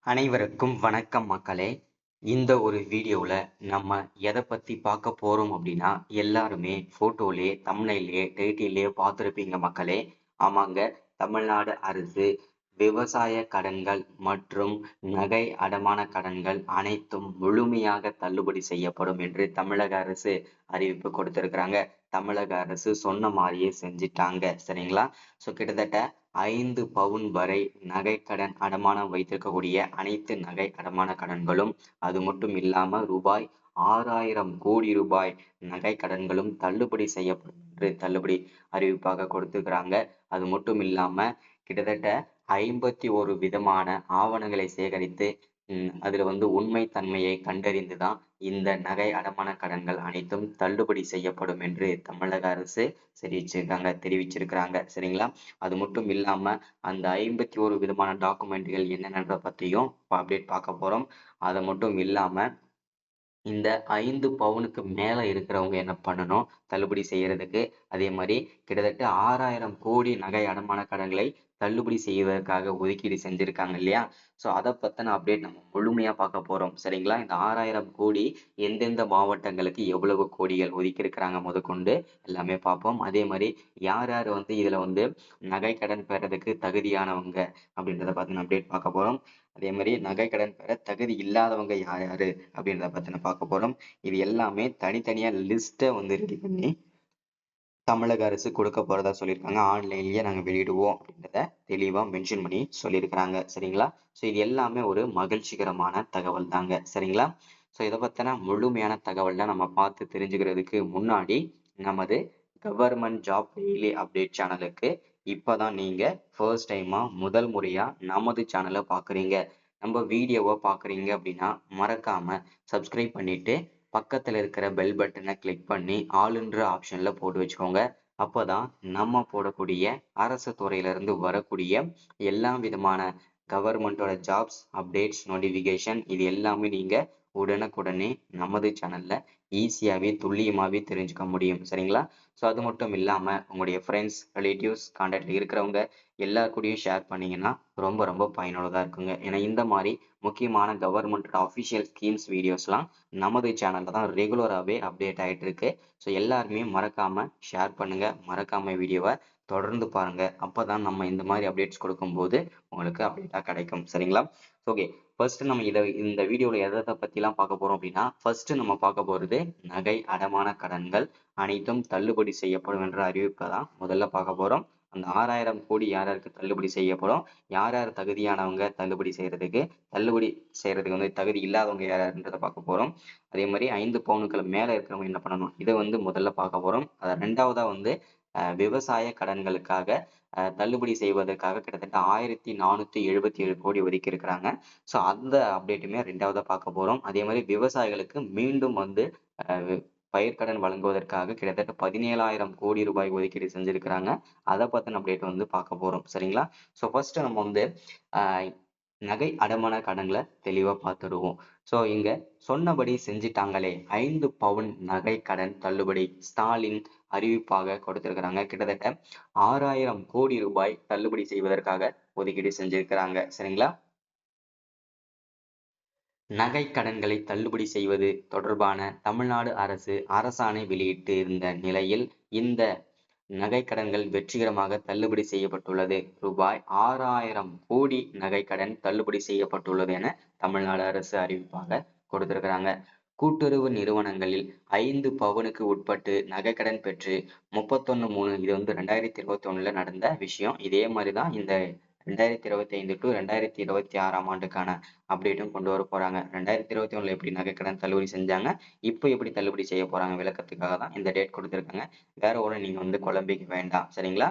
அனைவருக்கும் வணக்கம் மக்களே. இந்த ஒரு வீடியோல நம்ம எதை பத்தி பார்க்க போறோம் அப்படின்னா, எல்லாருமே போட்டோலயே, தம்ப்நெயில்லயே, டைட்டில்லயே பார்த்திருப்பீங்க மக்களே. ஆமாங்க, தமிழ்நாடு அரசு விவசாய கடன்கள் மற்றும் நகை அடமான கடன்கள் அனைத்தும் முழுமையாக தள்ளுபடி செய்யப்படும் என்று தமிழக அரசு அறிவிப்பு கொடுத்திருக்கிறாங்க. தமிழக அரசு சொன்ன மாதிரியே செஞ்சிட்டாங்க. சரிங்களா? கிட்டத்தட்ட 5 பவுன் வரை நகைக்கடன் அடமானம் வைத்திருக்கக்கூடிய அனைத்து நகை அடமான கடன்களும், அது மட்டும் இல்லாம ரூபாய் 6,000 கோடி ரூபாய் நகை கடன்களும் தள்ளுபடி செய்யப்படும் என்று தள்ளுபடி அறிவிப்பாக கொடுத்திருக்கிறாங்க. அது மட்டும் இல்லாம கிட்டத்தட்ட 51 விதமான ஆவணங்களை சேகரித்து அதுல உண்மை தன்மையை கண்டறிந்துதான் இந்த நகை அடமான கடன்கள் அனைத்தும் தள்ளுபடி செய்யப்படும் என்று தமிழக அரசு தெரிவிச்சிருக்கிறாங்க. சரிங்களா? அது மட்டும் இல்லாம அந்த 51 விதமான டாக்குமெண்ட்கள் என்னென்னத பத்தியும் அப்டேட் பார்க்க போறோம். அது மட்டும் இல்லாம இந்த 5 பவுனுக்கு மேல இருக்கிறவங்க என்ன பண்ணணும் தள்ளுபடி செய்யறதுக்கு? அதே மாதிரி கிட்டத்தட்ட 6,000 கோடி நகை அடமான கடன்களை தள்ளுபடி செய்வதற்காக ஒதுக்கீடு செஞ்சிருக்காங்க இல்லையா? அதை பத்தின அப்டேட் நம்ம முழுமையா பார்க்க போறோம். சரிங்களா? இந்த 6,000 கோடி எந்தெந்த மாவட்டங்களுக்கு எவ்வளவு கோடிகள் ஒதுக்கி இருக்கிறாங்க முதற்கொண்டு எல்லாமே பார்ப்போம். அதே மாதிரி யார் யார் இதுல நகை கடன் பெறதுக்கு தகுதியானவங்க அப்படின்றத பத்தின அப்டேட் பார்க்க போறோம். அதே மாதிரி நகை கடன் பெற தகுதி இல்லாதவங்க யார் யாரு அப்படின்றத பத்தின பார்க்க போறோம். இது எல்லாமே தனித்தனியா லிஸ்ட்டை ரெடி பண்ணி தமிழக அரசு கொடுக்க போறதா சொல்லியிருக்காங்க. ஆன்லைன்லயே நாங்க வெளியிடுவோம் அப்படின்றத தெளிவா மென்ஷன் பண்ணி சொல்லியிருக்கிறாங்க. சரிங்களா? இது எல்லாமே ஒரு மகிழ்ச்சிகரமான தகவல் தாங்க. சரிங்களா? இதை பத்தின முழுமையான தகவல்ல நம்ம பார்த்து தெரிஞ்சுக்கிறதுக்கு முன்னாடி நமது கவர்மெண்ட் ஜாப் டெய்லி அப்டேட் சேனலுக்கு இப்பதான் நீங்க ஃபர்ஸ்ட் டைமா முதல் முறையா நமது சேனலை பாக்குறீங்க, நம்ம வீடியோவை பாக்குறீங்க அப்படின்னா மறக்காம சப்ஸ்கிரைப் பண்ணிட்டு பக்கத்துல இருக்கிற பெல் பட்டனை கிளிக் பண்ணி ஆளுன்ற ஆப்ஷன்ல போட்டு வச்சுக்கோங்க. அப்பதான் நம்ம போடக்கூடிய அரசு துறையில இருந்து வரக்கூடிய எல்லா விதமான கவர்மெண்டோட ஜாப்ஸ் அப்டேட்ஸ் நோட்டிபிகேஷன் இது எல்லாமே நீங்க உடனுக்குடனே நமது சேனல்ல ஈஸியாவே துல்லியமாவே தெரிஞ்சுக்க முடியும். சரிங்களா? அது மட்டும் இல்லாம உங்களுடைய ஃப்ரெண்ட்ஸ், ரிலேட்டிவ்ஸ், கான்டாக்ட்ல இருக்கிறவங்க எல்லார் கூடயும் ஷேர் பண்ணீங்கன்னா ரொம்ப ரொம்ப பயனுள்ளதா இருக்குங்க. ஏன்னா இந்த மாதிரி முக்கியமான கவர்மெண்ட் அஃபிஷியல் ஸ்கீம்ஸ் வீடியோஸ்லாம் நமது சேனல்ல தான் ரெகுலராகவே அப்டேட் ஆயிட்டு இருக்கு. எல்லாருமே மறக்காம ஷேர் பண்ணுங்க, மறக்காம வீடியோவை தொடர்ந்து பாருங்க. அப்பதான் நம்ம இந்த மாதிரி அப்டேட்ஸ் கொடுக்கும்போது உங்களுக்கு அப்டேட்டா கிடைக்கும். சரிங்களா? ஓகே, ஃபர்ஸ்ட் நம்ம இந்த வீடியோல எதை பத்திலாம் பார்க்க போறோம் அப்படின்னா, ஃபர்ஸ்ட் நம்ம பார்க்க போறது நகை அடமான கடன்கள் அனைத்தும் தள்ளுபடி செய்யப்படும் என்ற அறிவிப்பை தான் முதல்ல பார்க்க போறோம். அந்த 6,000 கோடி யார் யாருக்கு தள்ளுபடி செய்யப்படும், யார் யார் தகுதியானவங்க தள்ளுபடி செய்யறதுக்கு தகுதி இல்லாதவங்க யார் யாருன்றதை பார்க்க போறோம். அதே மாதிரி 5 பவுனுக்கு மேல இருக்கிறவங்க என்ன பண்ணணும் இதை முதல்ல பார்க்க போறோம். ரெண்டாவதா விவசாய கடன்களுக்காக தள்ளுபடி செய்வதற்காக கிட்டத்தட்ட 1,477 கோடி ஒதுக்கி இருக்கிறாங்க. அந்த அப்டேட்டுமே ரெண்டாவதா பார்க்க போறோம். அதே மாதிரி விவசாயிகளுக்கு மீண்டும் பயிர்க்கடன் வழங்குவதற்காக கிட்டத்தட்ட 17,000 கோடி ரூபாய் ஒதுக்கீடு செஞ்சிருக்கிறாங்க. அதை பத்தின அப்டேட் பார்க்க போறோம். சரிங்களா? ஃபர்ஸ்ட் நம்ம ஆஹ் நகை அடமான கடன்களை தெளிவா பார்த்துடுவோம். இங்க சொன்னபடி செஞ்சிட்டாங்களே, 5 பவுன் நகை கடன் தள்ளுபடி ஸ்டாலின் அறிவிப்பாக கொடுத்திருக்கிறாங்க. கிட்டத்தட்ட 6,000 கோடி ரூபாய் தள்ளுபடி செய்வதற்காக ஒதுக்கீடு செஞ்சிருக்கிறாங்க. சரிங்களா? நகை கடன்களை தள்ளுபடி செய்வது தொடர்பான தமிழ்நாடு அரசு அரசாணை வெளியிட்டு இருந்த நிலையில் இந்த நகை கடன்கள் வெற்றிகரமாக தள்ளுபடி செய்யப்பட்டுள்ளது. ரூபாய் 6,000 கோடி நகை கடன் தள்ளுபடி செய்யப்பட்டுள்ளது என தமிழ்நாடு அரசு அறிவிப்பாக கொடுத்திருக்கிறாங்க. கூட்டுறவு நிறுவனங்களில் 5 பவுனுக்கு உட்பட்டு நகைக்கடன் பெற்று 31/3 இது 2021 நடந்த விஷயம். இதே மாதிரிதான் இந்த 2025 to 2026 ஆண்டுக்கான அப்டேட்டும் கொண்டு வர போறாங்க. 2021 எப்படி நகைக்கடன் தள்ளுபடி செஞ்சாங்க, இப்போ எப்படி தள்ளுபடி செய்ய போறாங்க விளக்கத்துக்காக தான் இந்த டேட் கொடுத்திருக்காங்க. வேற ஒண்ணு நீங்க குழம்பிக்க வேண்டாம். சரிங்களா?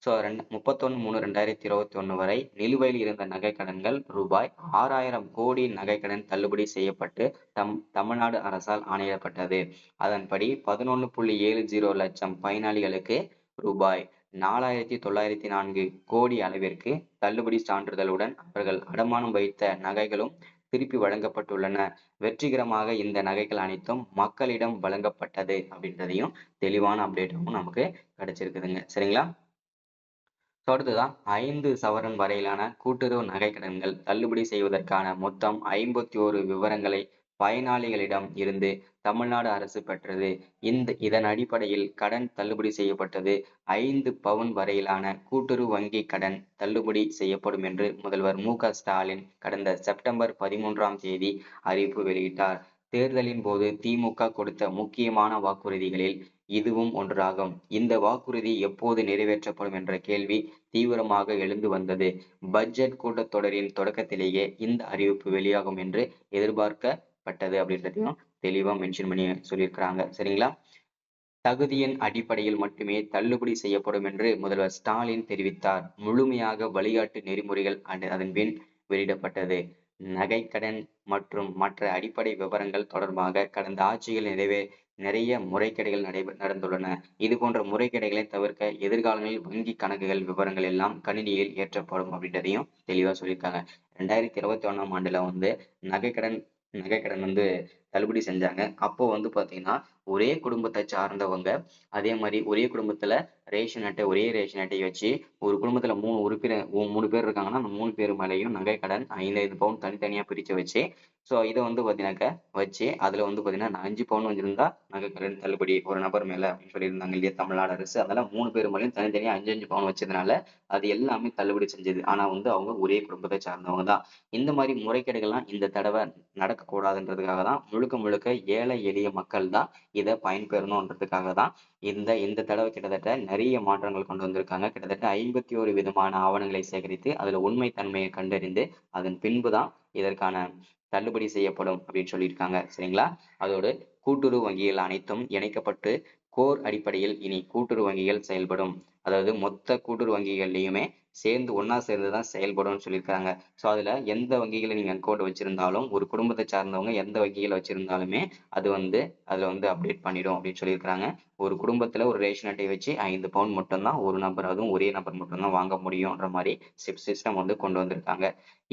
31/3/2021 வரை நிலுவையில் இருந்த நகை கடன்கள் ரூபாய் 6,000 கோடி நகைக்கடன் தள்ளுபடி செய்யப்பட்டு தமிழ்நாடு அரசால் ஆணையிடப்பட்டது. அதன்படி 11.70 லட்சம் பயனாளிகளுக்கு ரூபாய் 4,904 கோடி அளவிற்கு தள்ளுபடி சான்றிதழுடன் அவர்கள் அடமானம் வைத்த நகைகளும் திருப்பி வழங்கப்பட்டுள்ளன. வெற்றிகரமாக இந்த நகைகள் அனைத்தும் மக்களிடம் வழங்கப்பட்டது அப்படின்றதையும் தெளிவான அப்டேட்டும் நமக்கு கிடைச்சிருக்குதுங்க. சரிங்களா? தொடர்ந்துதான் 5 சவரன் வரையிலான கூட்டுறவு நகைக்கடன்கள் தள்ளுபடி செய்வதற்கான மொத்தம் 51 விவரங்களை பயனாளிகளிடம் இருந்து தமிழ்நாடு அரசு பெற்றது. இதன் அடிப்படையில் கடன் தள்ளுபடி செய்யப்பட்டது. 5 பவுன் வரையிலான கூட்டுறவு வங்கி கடன் தள்ளுபடி செய்யப்படும் என்று முதல்வர் மு.க.ஸ்டாலின் கடந்த செப்டம்பர் 13ஆம் தேதி அறிவிப்பு வெளியிட்டார். தேர்தலின் போது திமுக கொடுத்த முக்கியமான வாக்குறுதிகளில் இதுவும் ஒன்றாகும். இந்த வாக்குறுதி எப்போது நிறைவேற்றப்படும் என்ற கேள்வி தீவிரமாக எழுந்து வந்தது. பட்ஜெட் கூட்டத்தொடரின் தொடக்கத்திலேயே இந்த அறிவிப்பு வெளியாகும் என்று எதிர்பார்க்கப்பட்டது அப்படின்றதையும் தெளிவா மென்ஷன் பண்ணி சொல்லியிருக்கிறாங்க. சரிங்களா? தகுதியின் அடிப்படையில் மட்டுமே தள்ளுபடி செய்யப்படும் என்று முதல்வர் ஸ்டாலின் தெரிவித்தார். முழுமையாக வழிகாட்டு நெறிமுறைகள் அதன் பின் வெளியிடப்பட்டது. நகைக்கடன் மற்றும் மற்ற அடிப்படை விவரங்கள் தொடர்பாக கடந்த ஆட்சியில் நிறைய முறைகேடுகள் நடந்துள்ளன. இது போன்ற முறைகேடுகளை தவிர்க்க எதிர்காலங்களில் வங்கி கணக்குகள் விவரங்கள் எல்லாம் கணினியில் ஏற்றப்படும் அப்படின்றதையும் தெளிவா சொல்லியிருக்காங்க. 2021ஆம் ஆண்டுல நகைக்கடன் தள்ளுபடி செஞ்சாங்க. அப்போ பாத்தீங்கன்னா ஒரே குடும்பத்தை சார்ந்தவங்க அதே மாதிரி ஒரே குடும்பத்துல ஒரே ரேஷன் அட்டையை வச்சு ஒரு குடும்பத்துல 3 பேர் இருக்காங்கன்னா அந்த 3 பேர் மேலேயும் நகைக்கடன் 5 பவுன் தனித்தனியா பிரிச்சு வச்சு இதை பாத்தீங்கன்னாக்க வச்சு அதுல பாத்தீங்கன்னா 5 பவுன் இருந்தா நகைக்கடன் தள்ளுபடி ஒரு நபர் மேல அப்படின்னு சொல்லியிருந்தாங்க இல்லையா தமிழ்நாடு அரசு. அதனால 3 பேர் மேலேயும் தனித்தனியா 5 பவுன் வச்சதுனால அது எல்லாமே தள்ளுபடி செஞ்சது. ஆனா அவங்க ஒரே குடும்பத்தை சார்ந்தவங்க தான். இந்த மாதிரி முறைகேடுகள்லாம் இந்த தடவை நடக்கக்கூடாதுன்றதுக்காக தான் முழுக்க ஏழை எளிய மக்கள் தான் இதை பயன்பெறணுன்றதுக்காக தான் இந்த தடவை கிட்டத்தட்ட நிறைய மாற்றங்கள் கொண்டு வந்திருக்காங்க. கிட்டத்தட்ட 51 விதமான ஆவணங்களை சேகரித்து அதுல உண்மை தன்மையை கண்டறிந்து அதன் பின்புதான் இதற்கான தள்ளுபடி செய்யப்படும் அப்படின்னு சொல்லியிருக்காங்க. சரிங்களா? அதோடு கூட்டுறவு வங்கிகள் அனைத்தும் இணைக்கப்பட்டு கோர் அடிப்படையில் இனி கூட்டுறவு வங்கிகள் செயல்படும். அதாவது மொத்த கூட்டுறவு வங்கிகள்லையுமே ஒன்னா சேர்ந்துதான் செயல்படும்னு சொல்லியிருக்காங்க. அதுல எந்த வங்கிகளை நீங்க அக்கௌண்ட் வச்சிருந்தாலும் ஒரு குடும்பத்தை சார்ந்தவங்க எந்த வங்கிகளை வச்சிருந்தாலுமே அது அதுல அப்டேட் பண்ணிடும் அப்படின்னு சொல்லியிருக்காங்க. ஒரு குடும்பத்துல ஒரு ரேஷன் அட்டையை வச்சு 5 பவுன் மட்டும்தான் ஒரு நபர், அதுவும் ஒரே நபர் மட்டும்தான் வாங்க முடியும்ன்ற மாதிரி சிஸ்டம் கொண்டு வந்திருக்காங்க.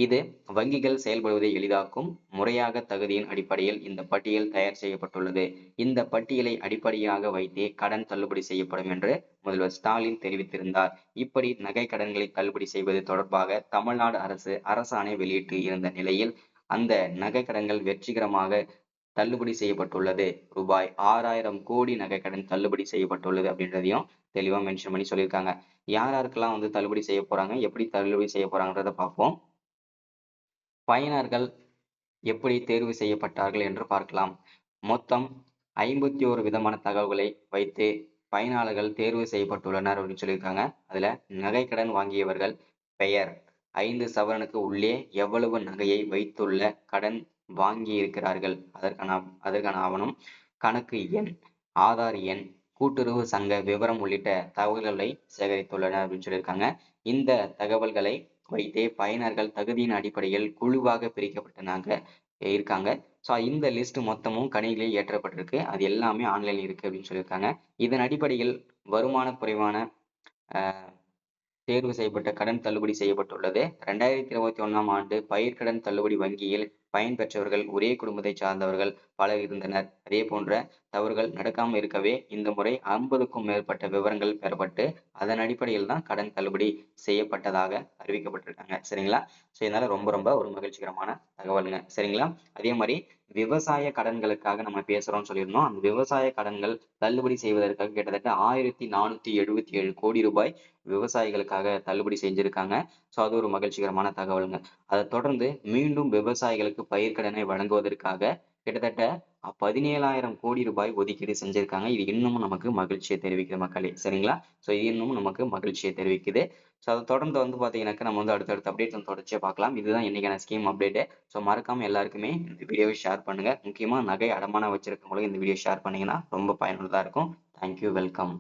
இது வங்கிகள் செயல்படுவதை எளிதாக்கும். முறையாக தகுதியின் அடிப்படையில் இந்த பட்டியல் தயார் செய்யப்பட்டுள்ளது. இந்த பட்டியலை அடிப்படையாக வைத்தே கடன் தள்ளுபடி செய்யப்படும் என்று முதல்வர் ஸ்டாலின் தெரிவித்திருந்தார். இப்படி நகை கடன்களை தள்ளுபடி செய்வது தொடர்பாக தமிழ்நாடு அரசு அரசாணை வெளியிட்டு இருந்த நிலையில் அந்த நகை கடன்கள் வெற்றிகரமாக தள்ளுபடி செய்யப்பட்டுள்ளது. ரூபாய் 6000 கோடி நகைக்கடன் தள்ளுபடி செய்யப்பட்டுள்ளது அப்படின்றதையும் தெளிவா மென்ஷன் பண்ணி சொல்லியிருக்காங்க. யாருக்கெல்லாம் தள்ளுபடி செய்ய போறாங்க, எப்படி தள்ளுபடி செய்ய போறாங்கன்றத பார்ப்போம். பயனர்கள் எப்படி தேர்வு செய்யப்பட்டார்கள் என்று பார்க்கலாம். மொத்தம் 51 விதமான தகவல்களை வைத்து பயனாளர்கள் தேர்வு செய்யப்பட்டுள்ளனர் அப்படின்னு சொல்லியிருக்காங்க. அதுல நகைக்கடன் வாங்கியவர்கள் பெயர், 5 சவரனுக்கு உள்ளே எவ்வளவு நகையை வைத்துள்ள கடன் வாங்கி இருக்கிறார்கள் அதற்கான ஆவணம், கணக்கு எண், ஆதார் எண், கூட்டுறவு சங்க விவரம் உள்ளிட்ட தகவல்களை சேகரித்துள்ளனர் அப்படின்னு சொல்லியிருக்காங்க. இந்த தகவல்களை வைத்தே பயனர்கள் தகுதியின் அடிப்படையில் குழுவாக பிரிக்கப்பட்டனாங்க இருக்காங்க. இந்த லிஸ்ட் மொத்தமும் கணினியில் ஏற்றப்பட்டிருக்கு. அது எல்லாமே ஆன்லைன்ல இருக்கு அப்படின்னு சொல்லியிருக்காங்க. இதன் அடிப்படையில் வருமான குறைவான தேர்வு செய்யப்பட்ட கடன் தள்ளுபடி செய்யப்பட்டுள்ளது. 2021ஆம் ஆண்டு பயிர்க்கடன் தள்ளுபடி வங்கியில் பயன்பெற்றவர்கள் ஒரே குடும்பத்தை சார்ந்தவர்கள் பலர் இருந்தனர். அதே போன்ற தவறுகள் நடக்காமல் இருக்கவே இந்த முறை 50க்கும் மேற்பட்ட விவரங்கள் பெறப்பட்டு அதன் அடிப்படையில் தான் கடன் தள்ளுபடி செய்யப்பட்டதாக அறிவிக்கப்பட்டிருக்காங்க. சரிங்களா? இதனால ரொம்ப ஒரு மகிழ்ச்சிகரமான தகவலுங்க. சரிங்களா? அதே மாதிரி விவசாய கடன்களுக்காக நம்ம பேசுறோம்னு சொல்லியிருந்தோம். அந்த விவசாய கடன்கள் தள்ளுபடி செய்வதற்காக கிட்டத்தட்ட 1477 கோடி ரூபாய் விவசாயிகளுக்காக தள்ளுபடி செஞ்சிருக்காங்க. அது ஒரு மகிழ்ச்சிகரமான தகவலுங்க. அதை தொடர்ந்து மீண்டும் விவசாயிகளுக்கு பயிர்க்கடனை வழங்குவதற்காக கிட்டத்தட்ட 17,000 கோடி ரூபாய் ஒதுக்கீடு செஞ்சிருக்காங்க. இது இன்னமும் நமக்கு மகிழ்ச்சியை தெரிவிக்குது மக்களே. சரிங்களா? இது இன்னமும் நமக்கு மகிழ்ச்சியை தெரிவிக்குது. அதை தொடர்ந்து பாத்தீங்கன்னாக்க நம்ம அடுத்தடுத்த அப்டேட் தொடர்ச்சியா பார்க்கலாம். இதுதான் இன்னைக்கான ஸ்கீம் அப்டேட். மறக்காம எல்லாருக்குமே இந்த வீடியோவை ஷேர் பண்ணுங்க. முக்கியமா நகை அடமானம் வச்சிருக்கவங்களுக்கு இந்த வீடியோ ஷேர் பண்ணீங்கன்னா ரொம்ப பயனுள்ளதா இருக்கும். Thank you, welcome.